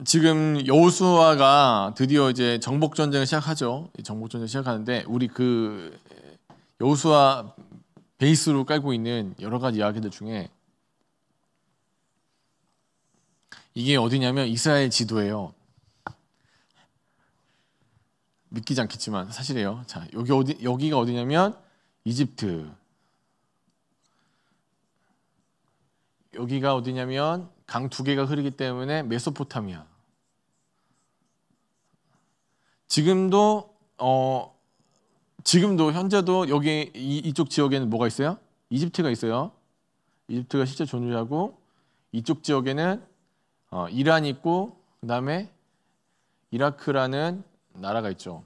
지금 여호수아가 드디어 이제 정복 전쟁을 시작하죠. 정복 전쟁 시작하는데 우리 그 여호수아 베이스로 깔고 있는 여러 가지 이야기들 중에 이게 어디냐면 이스라엘 지도예요. 믿기지 않겠지만 사실이에요. 자, 여기가 어디냐면 이집트. 여기가 어디냐면 강 두 개가 흐르기 때문에 메소포타미아. 지금도 현재도 여기 이쪽 지역에는 뭐가 있어요? 이집트가 있어요. 이집트가 실제 존재하고 이쪽 지역에는 이란이 있고 그다음에 이라크라는 나라가 있죠.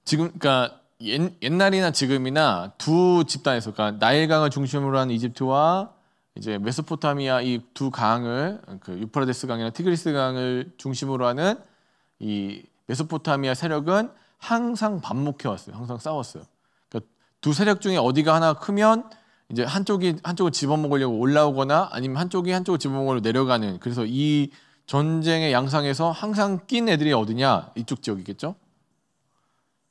지금 그러니까 옛날이나 지금이나 두 집단에서 그러니까 나일강을 중심으로 하는 이집트와 이제 메소포타미아 이 두 강을 그 유프라데스 강이나 티그리스 강을 중심으로 하는 이 메소포타미아 세력은 항상 반목해 왔어요. 항상 싸웠어요. 그러니까 두 세력 중에 어디가 하나 크면 이제 한쪽을 집어먹으려고 올라오거나 아니면 한쪽을 집어먹으려고 내려가는, 그래서 이 전쟁의 양상에서 항상 낀 애들이 어디냐? 이쪽 지역이겠죠?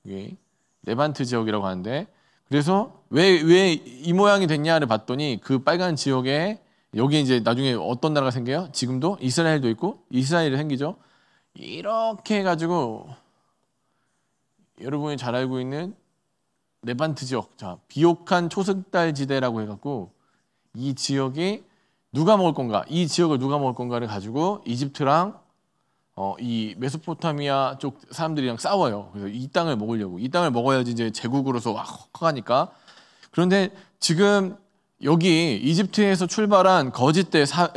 이게 레반트 지역이라고 하는데, 그래서 왜 이 모양이 됐냐를 봤더니 그 빨간 지역에 여기 이제 나중에 어떤 나라가 생겨요? 지금도 이스라엘도 있고 이스라엘이 생기죠. 이렇게 해가지고 여러분이 잘 알고 있는 레반트 지역, 자 비옥한 초승달 지대라고 해갖고 이 지역이 누가 먹을 건가, 이 지역을 누가 먹을 건가를 가지고 이집트랑 이 메소포타미아 쪽 사람들이랑 싸워요. 그래서 이 땅을 먹으려고, 이 땅을 먹어야지 이제 제국으로서 커가니까. 그런데 지금 여기 이집트에서 출발한 거짓대가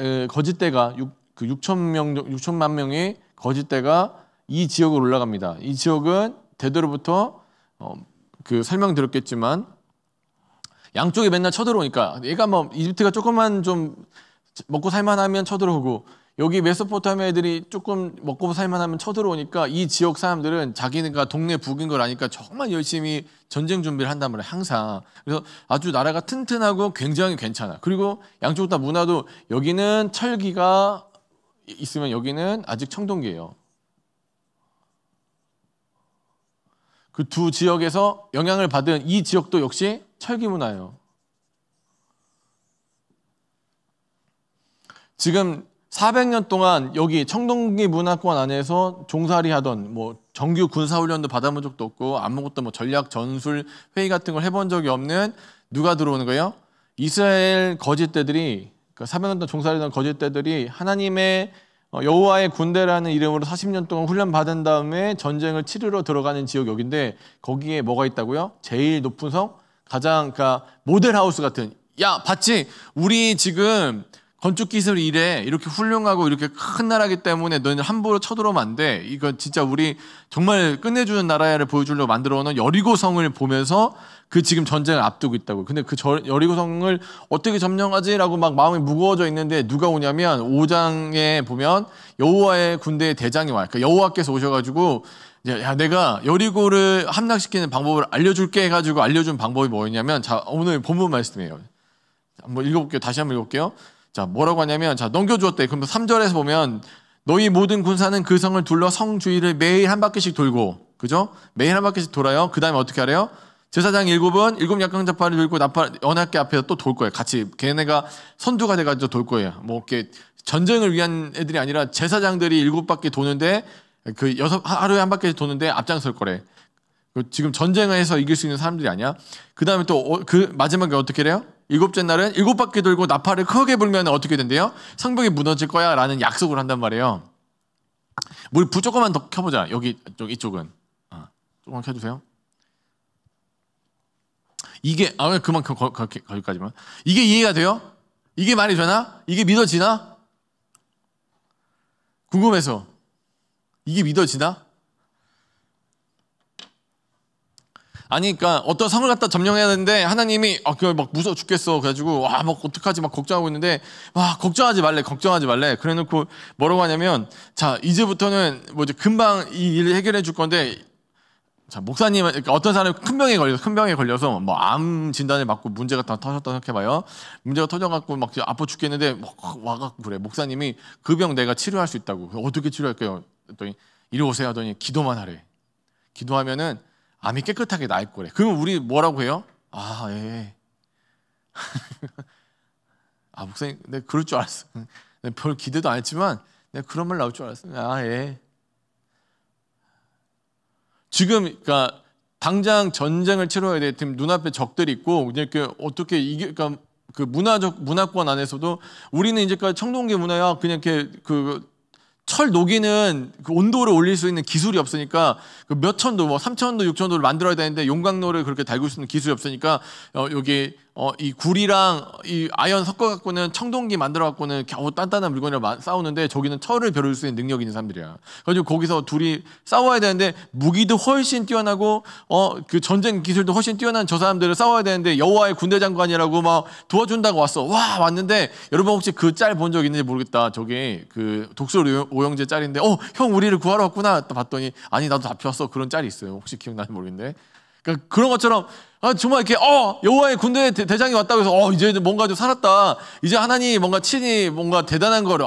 6천만 명의 거짓대가 이 지역으로 올라갑니다. 이 지역은 대대로부터 그 설명드렸겠지만 양쪽에 맨날 쳐들어오니까 얘가 뭐 이집트가 조금만 좀 먹고 살만하면 쳐들어오고 여기 메소포타미아 애들이 조금 먹고 살만하면 쳐들어오니까 이 지역 사람들은 자기네가 동네 북인 걸 아니까 정말 열심히 전쟁 준비를 한단 말이에요. 항상. 그래서 아주 나라가 튼튼하고 굉장히 괜찮아. 그리고 양쪽 다 문화도 여기는 철기가 있으면 여기는 아직 청동기예요. 그 두 지역에서 영향을 받은 이 지역도 역시 철기 문화예요. 지금 400년 동안 여기 청동기 문화권 안에서 종살이 하던 뭐 정규 군사훈련도 받아본 적도 없고 아무것도 뭐 전략 전술 회의 같은 걸 해본 적이 없는 누가 들어오는 거예요? 이스라엘 거짓대들이, 그러니까 400년 동안 종살이던 거짓대들이 하나님의 여호와의 군대라는 이름으로 40년 동안 훈련 받은 다음에 전쟁을 치르러 들어가는 지역 여기인데 거기에 뭐가 있다고요? 제일 높은 성, 가장 그러니까 모델하우스 같은. 야 봤지? 우리 지금 건축 기술이 이렇게 훌륭하고 이렇게 큰 나라기 때문에 너희는 함부로 쳐들어오면 안 돼. 이거 진짜 우리 정말 끝내주는 나라야를 보여주려고 만들어 놓은 여리고성을 보면서 그 지금 전쟁을 앞두고 있다고. 근데 그 여리고성을 어떻게 점령하지라고 막 마음이 무거워져 있는데 누가 오냐면 5장에 보면 여호와의 군대의 대장이 와요. 그러니까 여호와께서 오셔가지고 야 내가 여리고를 함락시키는 방법을 알려줄게 해가지고 알려준 방법이 뭐였냐면, 자 오늘 본문 말씀이에요. 한번 읽어볼게요. 다시 한번 읽어볼게요. 자 뭐라고 하냐면, 자 넘겨주었대. 그럼 3절에서 보면 너희 모든 군사는 그 성을 둘러 성 주위를 매일 한 바퀴씩 돌고, 그죠? 매일 한 바퀴씩 돌아요. 그 다음에 어떻게 하래요? 제사장 7은 7 약강자파를 들고 언약궤 앞에서 또 돌 거예요. 같이 걔네가 선두가 돼가지고 돌 거예요. 뭐 이렇게 전쟁을 위한 애들이 아니라 제사장들이 7바퀴 도는데 하루에 한 바퀴씩 도는데 앞장설 거래. 지금 전쟁을 해서 이길 수 있는 사람들이 아니야. 그 다음에 또 그 마지막에 어떻게 해요? 일곱째 날은 7바퀴 돌고 나팔을 크게 불면 어떻게 된대요? 성벽이 무너질 거야 라는 약속을 한단 말이에요. 우리 불 조금만 더 켜보자. 여기 이쪽은 조금만 켜주세요. 이게 그만 거기까지만. 이게 이해가 돼요? 이게 말이 되나? 이게 믿어지나? 궁금해서. 이게 믿어지나? 아니, 그러니까 어떤 성을 갖다 점령해야 되는데 하나님이 막 무서워 죽겠어. 그래가지고 막 어떡하지 막 걱정하고 있는데 걱정하지 말래. 그래놓고 뭐라고 하냐면 자 이제부터는 뭐지 금방 이 일을 해결해 줄 건데 자 목사님 그러니까 어떤 사람이 큰 병에 걸려서 뭐 암 진단을 받고 문제가 다 터졌다 생각해봐요. 문제가 터져갖고 막 아파 죽겠는데 막 와갖고 그래 목사님이 그 병 내가 치료할 수 있다고. 어떻게 치료할게요? 그랬더니 이리 오세요 하더니 기도만 하래. 기도하면은 암이 깨끗하게 나을 거래. 그러면 우리 뭐라고 해요? 예. 목사님, 내가 그럴 줄 알았어. 내가 별 기대도 안 했지만 내가 그런 말 나올 줄 알았어. 예. 지금 그러니까 당장 전쟁을 치러야 돼. 지금 눈앞에 적들이 있고 이렇게 어떻게 이게 그러니까 그 문화권 안에서도 우리는 이제까지 청동기 문화야 그냥 이렇게 철 녹이는 그 온도를 올릴 수 있는 기술이 없으니까 그 몇 천도, 뭐 3천도, 6천도를 만들어야 되는데 용광로를 그렇게 달굴 수 있는 기술이 없으니까 여기 이 구리랑 이 아연 섞어 갖고는 청동기 만들어 갖고는 겨우 단단한 물건이랑 싸우는데 저기는 철을 벼를 수 있는 능력이 있는 사람들이야. 그래서 거기서 둘이 싸워야 되는데 무기도 훨씬 뛰어나고 그 전쟁 기술도 훨씬 뛰어난 저 사람들을 싸워야 되는데 여호와의 군대 장관이라고 막 도와준다고 왔어. 왔는데 여러분 혹시 그 짤 본 적 있는지 모르겠다. 저기 그 독설 오영재 짤인데 형 우리를 구하러 왔구나 봤더니 아니 나도 잡혔어. 그런 짤이 있어요. 혹시 기억나는지 모르겠는데 그러니까 그런 것처럼 정말 이렇게 여호와의 군대 대장이 왔다고 해서 이제 뭔가 좀 살았다. 이제 하나님이 뭔가 친히 뭔가 대단한 거를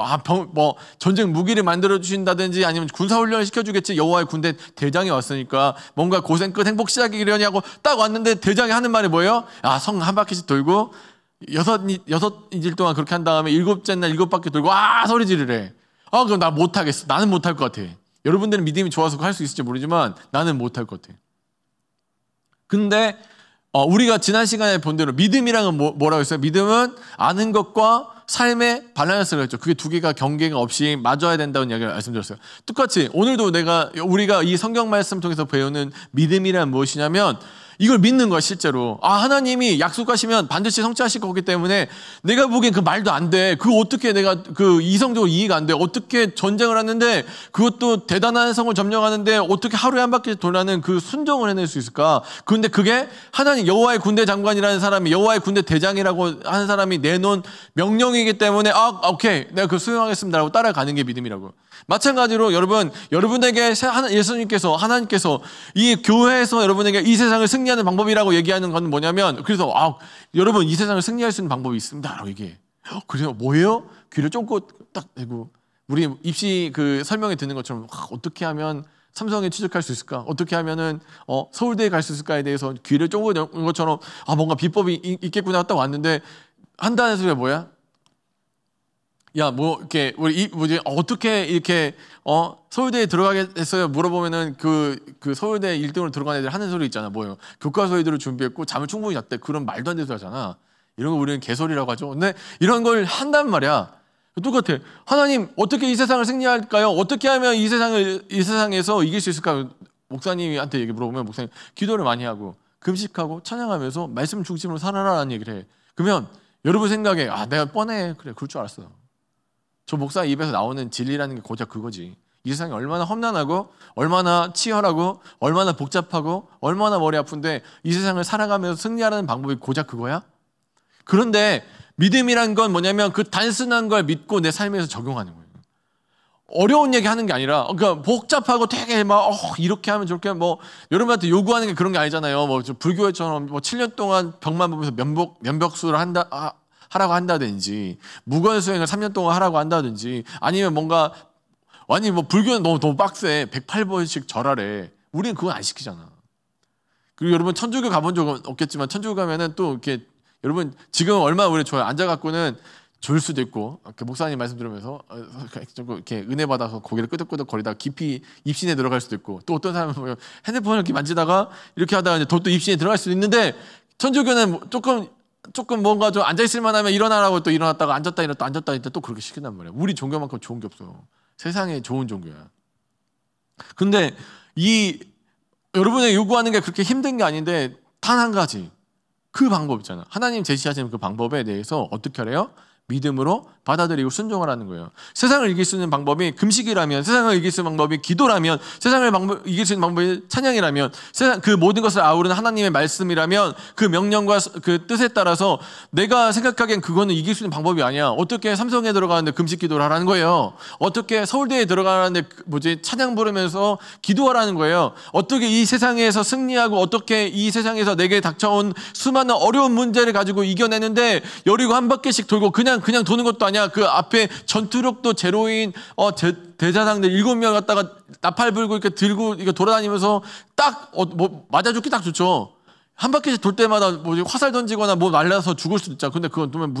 뭐 전쟁 무기를 만들어 주신다든지 아니면 군사 훈련을 시켜주겠지. 여호와의 군대 대장이 왔으니까 뭔가 고생 끝 행복 시작이려니 하고 딱 왔는데 대장이 하는 말이 뭐예요? 성 한 바퀴씩 돌고 여섯 일 동안 그렇게 한 다음에 7째 날 7바퀴 돌고 소리 지르래. 그럼 나 못하겠어. 나는 못할 것 같아. 여러분들은 믿음이 좋아서 할 수 있을지 모르지만 나는 못할 것 같아. 근데 우리가 지난 시간에 본 대로 믿음이랑은 뭐라고 했어요? 믿음은 아는 것과 삶의 밸런스를 했죠. 그게 두 개가 경계가 없이 맞아야 된다는 이야기를 말씀드렸어요. 똑같이 오늘도 우리가 이 성경 말씀 통해서 배우는 믿음이란 무엇이냐면 이걸 믿는 거야 실제로. 하나님이 약속하시면 반드시 성취하실 거기 때문에 내가 보기엔 그 말도 안 돼. 그거 어떻게 내가 이성적으로 이해가 안 돼. 어떻게 전쟁을 하는데 그것도 대단한 성을 점령하는데 어떻게 하루에 한 바퀴 돌라는 그 순종을 해낼 수 있을까? 그런데 그게 하나님 여호와의 군대 장관이라는 사람이 여호와의 군대 대장이라고 하는 사람이 내놓은 명령이기 때문에 오케이 내가 그 수용하겠습니다라고 따라가는 게 믿음이라고. 마찬가지로 여러분에게 예수님께서 하나님께서 이 교회에서 여러분에게 이 세상을 승리하는 방법이라고 얘기하는 건 뭐냐면 그래서 여러분 이 세상을 승리할 수 있는 방법이 있습니다라고 얘기해. 그래서 뭐예요? 귀를 쫑긋 딱 대고 우리 입시 그 설명회 듣는 것처럼 어떻게 하면 삼성에 취직할 수 있을까? 어떻게 하면은 서울대에 갈 수 있을까에 대해서 귀를 쫑긋 연 것처럼 뭔가 비법이 있겠구나 딱 왔는데 한다는 소리가 뭐야? 이렇게 어떻게 이렇게 서울대에 들어가겠어요? 물어보면은 그 서울대 1등으로 들어간 애들 하는 소리 있잖아. 뭐예요? 교과서애들을 준비했고 잠을 충분히 잤대. 그런 말도 안 되는 소리 하잖아. 이런 거 우리는 개소리라고 하죠. 근데 이런 걸 한단 말이야. 똑같아. 하나님 어떻게 이 세상을 승리할까요? 어떻게 하면 이 세상에서 이길 수 있을까요? 목사님한테 물어보면 목사님 기도를 많이 하고 금식하고 찬양하면서 말씀 중심으로 살아라라는 얘기를 해. 그러면 여러분 생각에 내가 뻔해. 그래 그럴 줄 알았어. 저 목사 입에서 나오는 진리라는 게 고작 그거지. 이 세상이 얼마나 험난하고 얼마나 치열하고 얼마나 복잡하고 얼마나 머리 아픈데 이 세상을 살아가면서 승리하는 방법이 고작 그거야? 그런데 믿음이란 건 뭐냐면 그 단순한 걸 믿고 내 삶에서 적용하는 거예요. 어려운 얘기 하는 게 아니라 그러니까 복잡하고 되게 이렇게 하면 저렇게 하면 여러분한테 요구하는 게 그런 게 아니잖아요. 불교처럼 7년 동안 벽만 보면서 면벽수를 하라고 한다든지 무건 수행을 3년 동안 하라고 한다든지 아니면 뭔가 불교는 너무 빡세. 108번씩 절하래. 우리는 그건 안 시키잖아. 그리고 여러분 천주교 가본 적은 없겠지만 천주교 가면은 또 이렇게 여러분 지금 얼마나 우리 좋아요. 앉아갖고는 졸 수도 있고, 목사님 말씀 들으면서 좀 이렇게 은혜 받아서 고개를 끄덕끄덕 거리다가 깊이 입신에 들어갈 수도 있고, 또 어떤 사람은 핸드폰을 이렇게 만지다가 이렇게 하다가 이제 또 입신에 들어갈 수도 있는데, 천주교는 조금 뭔가 좀 앉아있을 만하면 일어나라고 또 일어났다가 앉았다 일어났다 앉았다 일어났다 또 그렇게 시킨단 말이야. 우리 종교만큼 좋은 게 없어. 세상에 좋은 종교야. 근데 여러분이 요구하는 게 그렇게 힘든 게 아닌데, 단 한 가지, 그 방법 있잖아. 하나님 제시하시는 그 방법에 대해서 어떻게 하래요? 믿음으로 받아들이고 순종하라는 거예요. 세상을 이길 수 있는 방법이 금식이라면, 세상을 이길 수 있는 방법이 기도라면, 세상을 이길 수 있는 방법이 찬양이라면, 세상 그 모든 것을 아우르는 하나님의 말씀이라면, 그 명령과 그 뜻에 따라서 내가 생각하기엔 그거는 이길 수 있는 방법이 아니야. 어떻게 삼성에 들어가는데 금식 기도를 하라는 거예요. 어떻게 서울대에 들어가는데 찬양 부르면서 기도하라는 거예요. 어떻게 이 세상에서 승리하고, 어떻게 이 세상에서 내게 닥쳐온 수많은 어려운 문제를 가지고 이겨내는데 여리고 한 바퀴씩 돌고 그냥 도는 것도 아니야. 그 앞에 전투력도 제로인 대자상들 7명 갖다가 나팔 불고 이렇게 들고 이렇게 돌아다니면서 맞아 죽기 딱 좋죠. 한 바퀴씩 돌 때마다 화살 던지거나 날라서 죽을 수도 있잖아. 근데 그건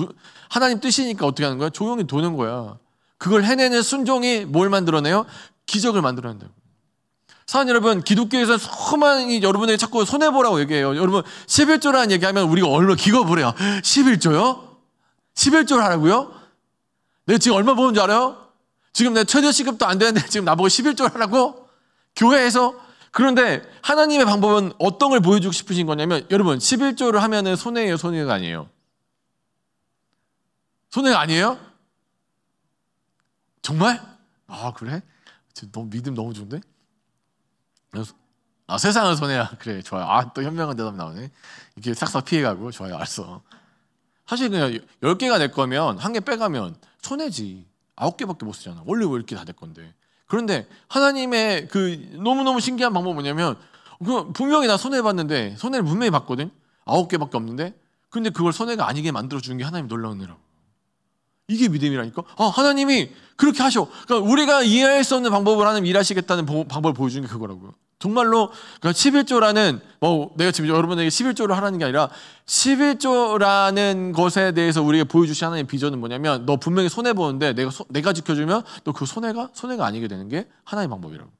하나님 뜻이니까 어떻게 하는 거야? 조용히 도는 거야. 그걸 해내는 순종이 뭘 만들어내요? 기적을 만들어낸다고. 사랑하는 여러분, 기독교에서는 수많이 여러분에게 자꾸 손해보라고 얘기해요. 여러분, 11조라는 얘기하면 우리가 얼마나 기겁을 해요. 11조요? 11조를 하라고요? 내가 지금 얼마 버는 줄 알아요? 지금 내 최저 시급도 안 되는데 지금 나보고 11조를 하라고? 교회에서? 그런데 하나님의 방법은 어떤 걸 보여주고 싶으신 거냐면, 여러분 11조를 하면은 손해예요, 손해가 아니에요? 손해가 아니에요? 정말? 아, 그래? 너무 믿음 너무 좋은데? 세상은 손해야. 그래, 좋아요. 또 현명한 대답 나오네. 이렇게 싹싹 피해가고. 좋아요, 알았어. 사실 그냥 10개가 내 거면 1개 빼가면 손해지. 9개밖에 못 쓰잖아. 원래 10개 다 내 건데. 그런데 하나님의 그 너무너무 신기한 방법은 뭐냐면, 분명히 나 손해봤는데, 손해를 분명히 봤거든. 9개밖에 없는데, 근데 그걸 손해가 아니게 만들어주는 게 하나님 놀라운 은혜라고. 이게 믿음이라니까. 하나님이 그렇게 하셔. 그러니까 우리가 이해할 수 없는 방법을 하나님 일하시겠다는 방법을 보여주는 게 그거라고요. 정말로. 그러니까 11조라는 내가 지금 여러분에게 11조를 하라는 게 아니라, 11조라는 것에 대해서 우리에게 보여주신 하나님의 비전은 뭐냐면, 너 분명히 손해 보는데 내가 지켜주면 너 그 손해가 아니게 되는 게 하나님의 방법이라고.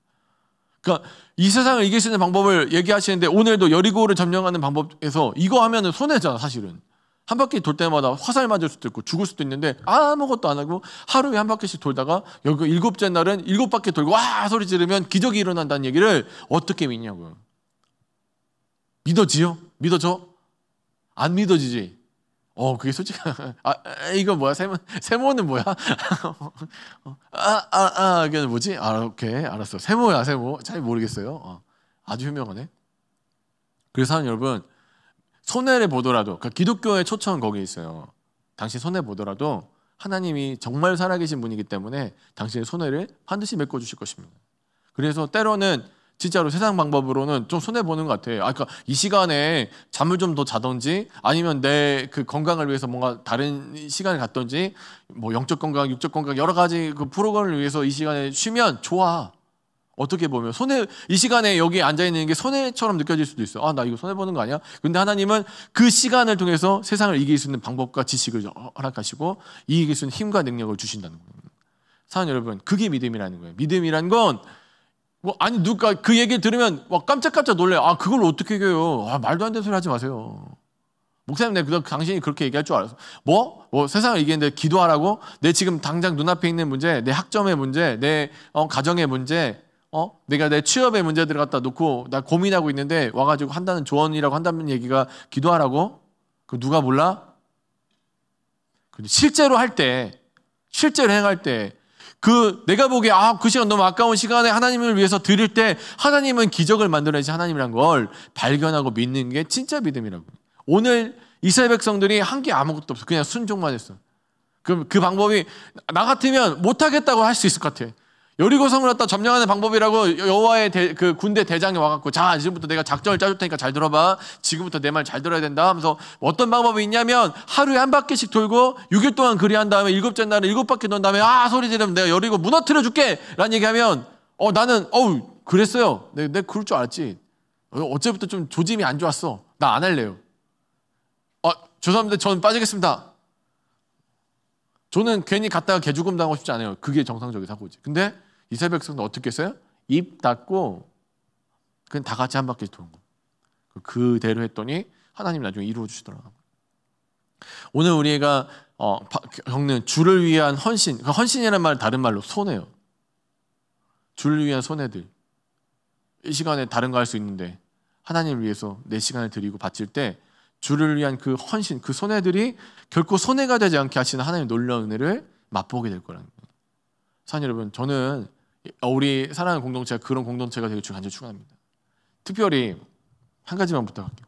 그러니까 이 세상을 이길 수 있는 방법을 얘기하시는데, 오늘도 여리고를 점령하는 방법에서 이거 하면은 손해잖아. 사실은 한 바퀴 돌 때마다 화살 맞을 수도 있고 죽을 수도 있는데 아무것도 안 하고 하루에 한 바퀴씩 돌다가 여기 7째 날은 7바퀴 돌고 와 소리 지르면 기적이 일어난다는 얘기를 어떻게 믿냐고요. 믿어지요? 믿어져? 안 믿어지지? 그게 솔직히 이거 뭐야? 세모는 뭐야? 이게 뭐지? 오케이, 알았어. 세모야, 세모. 잘 모르겠어요. 아주 현명하네. 그래서 여러분, 손해를 보더라도, 그러니까 기독교의 초청은 거기에 있어요. 당신 손해 보더라도 하나님이 정말 살아계신 분이기 때문에 당신의 손해를 반드시 메꿔주실 것입니다. 그래서 때로는 진짜로 세상 방법으로는 좀 손해 보는 것 같아요. 그러니까 이 시간에 잠을 좀 더 자든지, 아니면 내 그 건강을 위해서 뭔가 다른 시간을 갖든지, 영적 건강, 육적 건강 여러 가지 그 프로그램을 위해서 이 시간에 쉬면 좋아. 어떻게 보면 이 시간에 여기 앉아 있는 게 손해처럼 느껴질 수도 있어. 나 이거 손해 보는 거 아니야? 근데 하나님은 그 시간을 통해서 세상을 이길 수 있는 방법과 지식을 허락하시고 이길 수 있는 힘과 능력을 주신다는 거예요. 사랑하는 여러분, 그게 믿음이라는 거예요. 믿음이란 건 누가 그 얘기를 들으면 깜짝깜짝 놀래요. 그걸 어떻게 이겨요? 말도 안 되는 소리 하지 마세요. 목사님, 내가 당신이 그렇게 얘기할 줄 알았어. 세상을 이기는데 기도하라고? 내 지금 당장 눈앞에 있는 문제, 내 학점의 문제, 내 가정의 문제, 내가 내 취업의 문제들을 갖다 놓고 나 고민하고 있는데 와가지고 한다는 조언이라고 한다는 얘기가 기도하라고? 그 누가 몰라? 근데 실제로 행할 때, 내가 보기에 그 시간 너무 아까운 시간에 하나님을 위해서 드릴 때 하나님은 기적을 만들어야지 하나님이란 걸 발견하고 믿는 게 진짜 믿음이라고. 오늘 이스라엘 백성들이 한 게 아무것도 없어. 그냥 순종만 했어. 그럼 그 방법이 나 같으면 못하겠다고 할 수 있을 것 같아. 여리고성을 갖다 점령하는 방법이라고 여호와의 그 군대 대장이 와갖고, 자, 지금부터 내가 작전을 짜줄 테니까 잘 들어봐. 지금부터 내 말 잘 들어야 된다 하면서 어떤 방법이 있냐면, 하루에 한 바퀴씩 돌고 6일 동안 그리한 다음에 7째 날에 7바퀴 도는 다음에 소리 지르면 내가 여리고 무너뜨려 줄게 라는 얘기하면, 나는 그랬어요. 내가 그럴 줄 알았지. 어제부터 좀 조짐이 안 좋았어. 나 안 할래요. 죄송합니다. 저는 빠지겠습니다. 저는 괜히 갔다가 개죽음 당하고 싶지 않아요. 그게 정상적인 사고지. 근데 이스라엘 백성도 어떻게 했어요? 입 닫고 그냥 다 같이 한 바퀴 도는 거. 그대로 했더니 하나님 나중에 이루어 주시더라고요. 오늘 우리가 겪는 주를 위한 헌신, 헌신이라는 말 다른 말로 손해요. 주를 위한 손해들. 이 시간에 다른 거 할 수 있는데 하나님을 위해서 내 시간을 드리고 바칠 때 주를 위한 그 헌신, 그 손해들이 결코 손해가 되지 않게 하시는 하나님의 놀라운 은혜를 맛보게 될 거라는 거예요. 사랑하는 여러분, 저는 우리 사랑하는 공동체가 그런 공동체가 되길 간절히 축원합니다. 특별히 한 가지만 부탁할게요.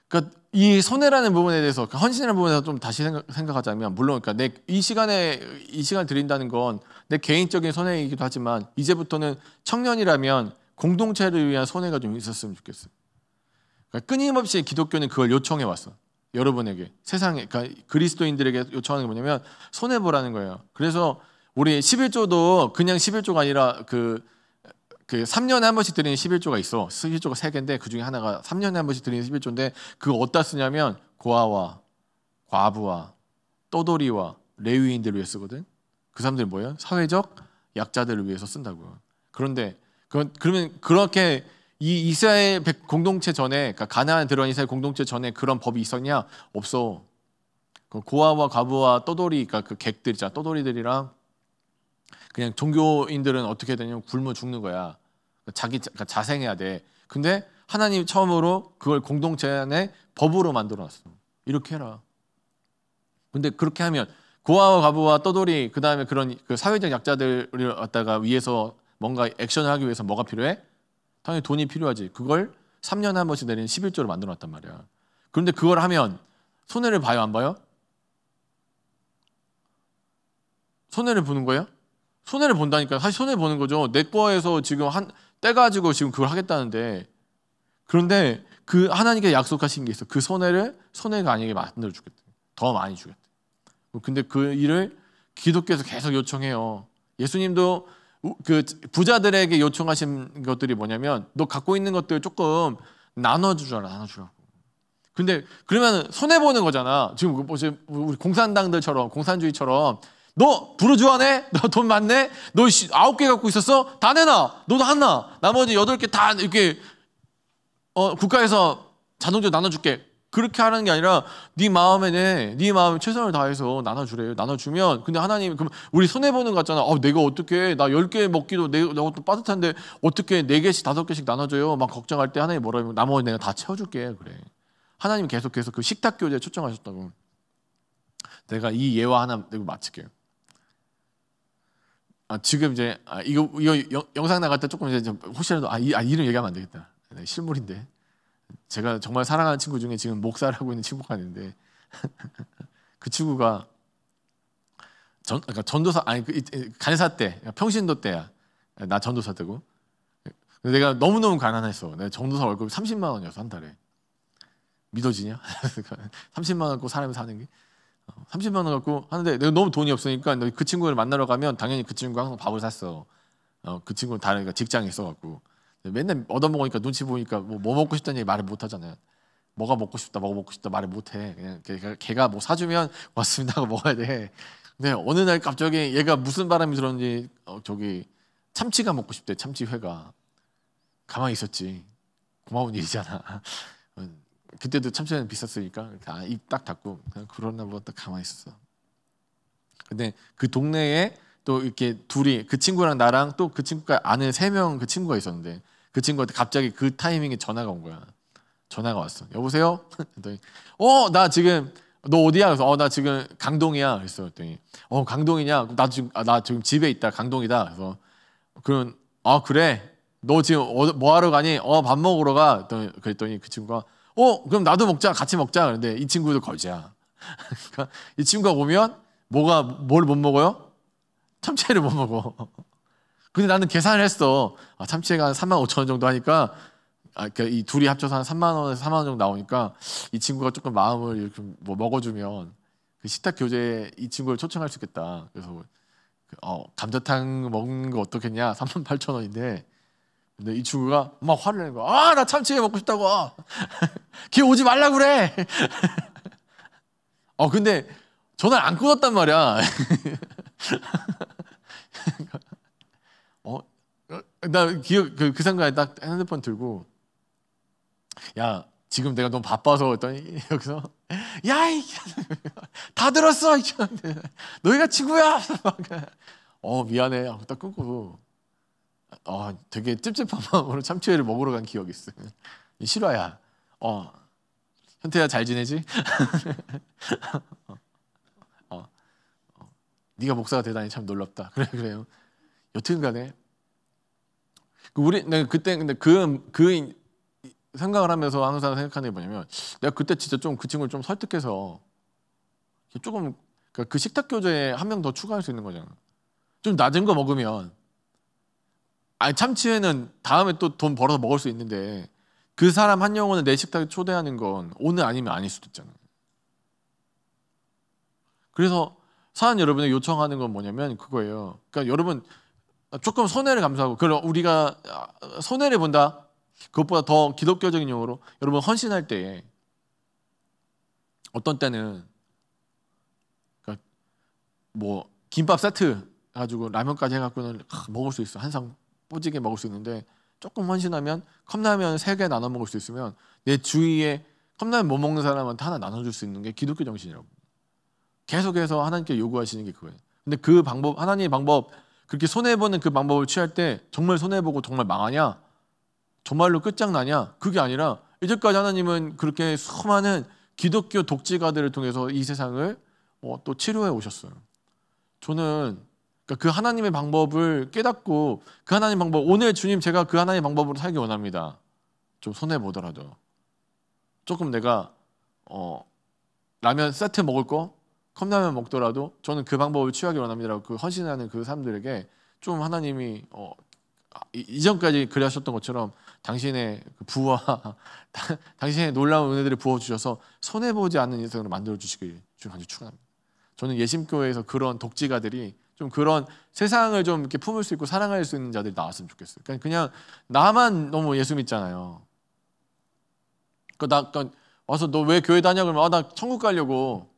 그러니까 이 손해라는 부분에 대해서, 헌신이라는 부분에 대해서 좀 다시 생각하자면, 물론 그러니까 이 시간을 드린다는 건 내 개인적인 손해이기도 하지만 이제부터는 청년이라면 공동체를 위한 손해가 좀 있었으면 좋겠어요. 그러니까 끊임없이 기독교는 그걸 요청해 왔어. 여러분에게, 세상에, 그러니까 그리스도인들에게 요청하는 게 뭐냐면 손해보라는 거예요. 그래서 우리 11조도 그냥 11조가 아니라 그 3년에 한 번씩 드리는 11조가 있어. 11조가 3개인데 그 중에 하나가 3년에 한 번씩 드리는 11조인데 그거 어디다 쓰냐면 고아와 과부와 떠돌이와 레위인들을 위해 쓰거든. 그 사람들이 뭐예요? 사회적 약자들을 위해서 쓴다고요. 그런데 그러면 그렇게 이 이스라엘 공동체 전에, 그러니까 가나안 들어간 이스라엘 공동체 전에 그런 법이 있었냐? 없어. 고아와 과부와 떠돌이, 그러니까 그 객들 있잖아. 떠돌이들이랑 그냥 종교인들은 어떻게 되냐면 굶어 죽는 거야. 그러니까 자생해야 돼. 근데 하나님이 처음으로 그걸 공동체 안에 법으로 만들어놨어. 이렇게 해라. 근데 그렇게 하면 고아와 과부와 떠돌이, 그 다음에 그런 그 사회적 약자들을 갖다가 위해서 뭔가 액션을 하기 위해서 뭐가 필요해? 당연히 돈이 필요하지. 그걸 3년에 한 번씩 내리는 11조로 만들어놨단 말이야. 그런데 그걸 하면 손해를 봐요, 안 봐요? 손해를 보는 거예요? 손해를 본다니까. 사실 손해 보는 거죠. 내 거에서 지금 떼가지고 지금 그걸 하겠다는데. 그런데 그 하나님께 약속하신 게 있어. 그 손해가 아니게 만들어 주겠대. 더 많이 주겠대. 근데 그 일을 기독교에서 계속 요청해요. 예수님도 그 부자들에게 요청하신 것들이 뭐냐면 너 갖고 있는 것들 조금 나눠주라, 나눠주라고. 근데 그러면 손해 보는 거잖아. 지금 우리 공산당들처럼, 공산주의처럼 너 부르주아네? 너 돈 많네? 너 9개 갖고 있었어? 다 내놔. 너도 하나. 나머지 8개 다 이렇게 국가에서 자동적으로 나눠줄게. 그렇게 하는 게 아니라 네 마음에 최선을 다해서 나눠주래요. 나눠주면 근데 하나님 그럼 우리 손해보는 거 같잖아. 내가 어떻게 나 10개 먹기도 내가 또 빠듯한데 어떻게 4개씩 5개씩 나눠줘요. 막 걱정할 때 하나님 뭐라 하면 나머지 내가 다 채워줄게. 그래. 하나님 계속해서 그 식탁 교제에 초청하셨다고. 내가 이 예화 하나 내고 마칠게요. 지금 이제 이거 영상 나갈 때 조금 이제 혹시라도 이름 얘기하면 안 되겠다. 네, 실물인데 제가 정말 사랑하는 친구 중에 지금 목사를 하고 있는 친구가 있는데 그 친구가 그러니까 전도사 간사 때 평신도 때야. 나 전도사 때고. 내가 너무너무 가난했어. 내가 전도사 월급이 30만 원이었어 한 달에. 믿어지냐? 30만 원 갖고 사람이 사는 게 30만 원 갖고 하는데 내가 너무 돈이 없으니까 그 친구를 만나러 가면 당연히 그 친구가 항상 밥을 샀어. 그 친구는 다른 직장에 있어갖고 맨날 얻어먹으니까 눈치 보니까 뭐 먹고 싶다는 얘기 말을 못 하잖아요. 뭐가 먹고 싶다 말을 못 해. 그냥 걔가 뭐 사주면 왔습니다 하고 먹어야 돼. 근데 어느 날 갑자기 얘가 무슨 바람이 들었는지 저기 참치가 먹고 싶대. 참치회가. 가만히 있었지. 고마운 일이잖아. 그때도 참치는 비쌌으니까 입 딱 닫고 그냥 그러나 보다 딱 가만히 있었어. 근데 그 동네에 또 이렇게 둘이 그 친구랑 나랑 또 그 친구가 아는 3명 그 친구가 있었는데 그 친구한테 갑자기 그 타이밍에 전화가 온 거야. 전화가 왔어. 여보세요? 그랬더니 나 지금 너 어디야? 그래서 나 지금 강동이야. 그랬어. 그랬더니 강동이냐? 나 지금 집에 있다. 강동이다. 그래서 그럼 그래. 너 지금 뭐 하러 가니? 밥 먹으러 가. 그랬더니 그 친구가 그럼 나도 먹자. 같이 먹자. 그런데 이 친구도 거지야. 그러니까 이 친구가 오면 뭘 못 먹어요? 참치회를 못 먹어. 근데 나는 계산을 했어. 참치회가 한 3만 5천 원 정도 하니까 그러니까 이 둘이 합쳐서 한 3만 원에서 4만 원 정도 나오니까 이 친구가 조금 마음을 이렇게 뭐 먹어주면 그 식탁 교제에 이 친구를 초청할 수 있겠다. 그래서 감자탕 먹는 거 어떻겠냐? 3만 8천 원인데 근데 이 친구가 막 화를 내는 거야. 나 참치회 먹고 싶다고. 걔 오지 말라 그래. 근데 전화를 안 끊었단 말이야. 나 기억 그 순간에 딱 핸드폰 들고 야 지금 내가 너무 바빠서 했더니 여기서 야 다 들었어 너희가 친구야. 미안해 하고 딱 끊고 되게 찝찝한 마음으로 참치회를 먹으러 간 기억이 있어. 실화야. 현태야 잘 지내지? 네가 목사가 되다니 참 놀랍다. 그래요. 여튼간에 내가 그때 근데 그 생각을 하면서 항상 생각하는 게 뭐냐면 내가 그때 진짜 좀 그 친구를 좀 설득해서 조금 그 식탁 교제에 한 명 더 추가할 수 있는 거잖아. 좀 낮은 거 먹으면 참치회는 다음에 또 돈 벌어서 먹을 수 있는데 그 사람 한 영혼을 내 식탁에 초대하는 건 오늘 아니면 아닐 수도 있잖아. 그래서 사안 여러분이 요청하는 건 뭐냐면 그거예요. 그러니까 여러분 조금 손해를 감수하고 그럼 우리가 손해를 본다. 그것보다 더 기독교적인 용어로 여러분 헌신할 때 어떤 때는 그러니까 뭐 김밥 세트 가지고 라면까지 해갖고는 먹을 수 있어. 한 상 뽀지게 먹을 수 있는데 조금 헌신하면 컵라면 3개 나눠 먹을 수 있으면 내 주위에 컵라면 못 먹는 사람한테 하나 나눠줄 수 있는 게 기독교 정신이라고. 계속해서 하나님께 요구하시는 게 그거예요. 근데 그 방법 하나님의 방법 그렇게 손해보는 그 방법을 취할 때 정말 손해보고 정말 망하냐? 정말로 끝장나냐? 그게 아니라 이제까지 하나님은 그렇게 수많은 기독교 독지가들을 통해서 이 세상을 또 치료해 오셨어요. 저는 그 하나님의 방법을 깨닫고 그 하나님 방법 오늘 주님 제가 그 하나님의 방법으로 살기 원합니다. 좀 손해보더라도 조금 내가 라면 세트 먹을 거 컵라면 먹더라도 저는 그 방법을 취하기 원합니다라고 그 헌신하는 그 사람들에게 좀 하나님이 이전까지 그리하셨던 것처럼 당신의 그 부와 당신의 놀라운 은혜들을 부어주셔서 손해보지 않는 인생으로 만들어주시길 간절히 축원합니다. 저는 예심교회에서 그런 독지가들이 좀 그런 세상을 좀 이렇게 품을 수 있고 사랑할 수 있는 자들이 나왔으면 좋겠어요. 그냥 나만 너무 예수 믿잖아요. 와서 너 왜 교회 다녀? 그러면 나 천국 가려고.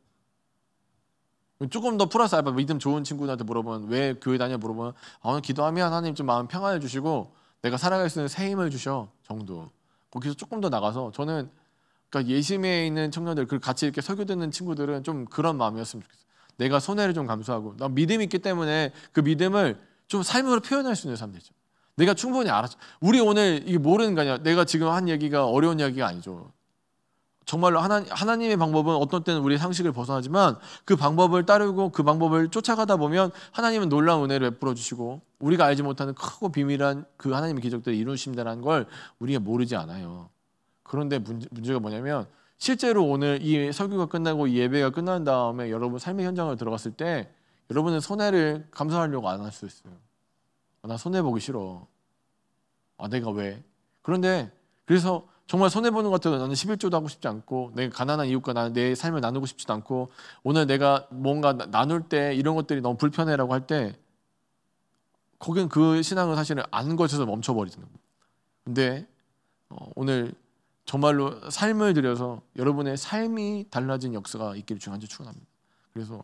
조금 더 플러스 알파 믿음 좋은 친구들한테 물어보면 왜 교회 다녀 물어보면 오늘 기도하면 하나님 좀 마음 평안해 주시고 내가 살아갈 수 있는 새 힘을 주셔 정도. 거기서 조금 더 나가서 저는 그러니까 예심에 있는 청년들 그 같이 이렇게 설교 듣는 친구들은 좀 그런 마음이었으면 좋겠어요. 내가 손해를 좀 감수하고 나 믿음이 있기 때문에 그 믿음을 좀 삶으로 표현할 수 있는 사람들이죠. 내가 충분히 알았죠. 우리 오늘 이게 모르는 거 아니야. 내가 지금 한 얘기가 어려운 이야기가 아니죠. 정말로 하나님의 방법은 어떤 때는 우리의 상식을 벗어나지만 그 방법을 따르고 그 방법을 쫓아가다 보면 하나님은 놀라운 은혜를 베풀어 주시고 우리가 알지 못하는 크고 비밀한 그 하나님의 기적들을 이루신다는 걸 우리가 모르지 않아요. 그런데 문제가 뭐냐면 실제로 오늘 이 설교가 끝나고 이 예배가 끝난 다음에 여러분 삶의 현장을 들어갔을 때 여러분은 손해를 감수하려고 안 할 수 있어요. 나 손해보기 싫어. 내가 왜? 그런데 그래서 정말 손해보는 것 같아도 나는 11조도 하고 싶지 않고 내가 가난한 이웃과 내 삶을 나누고 싶지도 않고 오늘 내가 뭔가 나눌 때 이런 것들이 너무 불편해라고 할 때 거긴 그 신앙은 사실은 안 거쳐서 멈춰버리는 거예요. 근데 오늘 정말로 삶을 들여서 여러분의 삶이 달라진 역사가 있기를 간절히 축원합니다. 그래서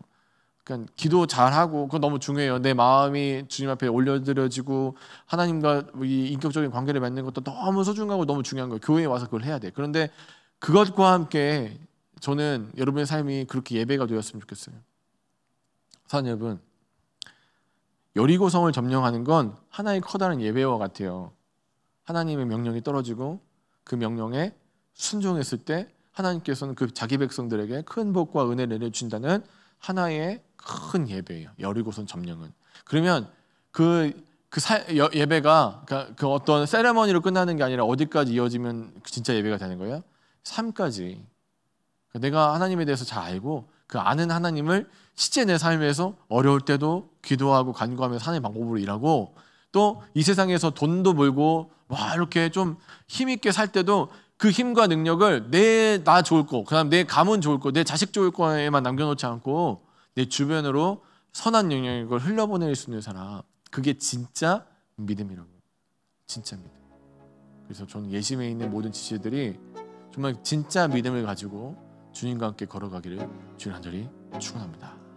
그냥 기도 잘하고 그거 너무 중요해요. 내 마음이 주님 앞에 올려드려지고 하나님과 이 인격적인 관계를 맺는 것도 너무 소중하고 너무 중요한 거예요. 교회에 와서 그걸 해야 돼. 그런데 그것과 함께 저는 여러분의 삶이 그렇게 예배가 되었으면 좋겠어요. 사랑 여러분, 여리고성을 점령하는 건 하나의 커다란 예배와 같아요. 하나님의 명령이 떨어지고 그 명령에 순종했을 때 하나님께서는 그 자기 백성들에게 큰 복과 은혜를 내려주신다는 하나의 큰 예배예요. 여리고성 점령은. 그러면 예배가 그 어떤 세레머니로 끝나는 게 아니라 어디까지 이어지면 진짜 예배가 되는 거예요? 삶까지. 내가 하나님에 대해서 잘 알고 그 아는 하나님을 실제 내 삶에서 어려울 때도 기도하고 간구하면서 사는 방법으로 일하고 또 이 세상에서 돈도 벌고 이렇게 좀 힘있게 살 때도 그 힘과 능력을 나 좋을 거, 그다음 내 가문 좋을 거, 내 자식 좋을 거에만 남겨놓지 않고 내 주변으로 선한 영향력을 흘려보낼 수 있는 사람, 그게 진짜 믿음이라고. 진짜 믿음. 그래서 저는 예심에 있는 모든 지체들이 정말 진짜 믿음을 가지고 주님과 함께 걸어가기를 주님 간절히 축원합니다.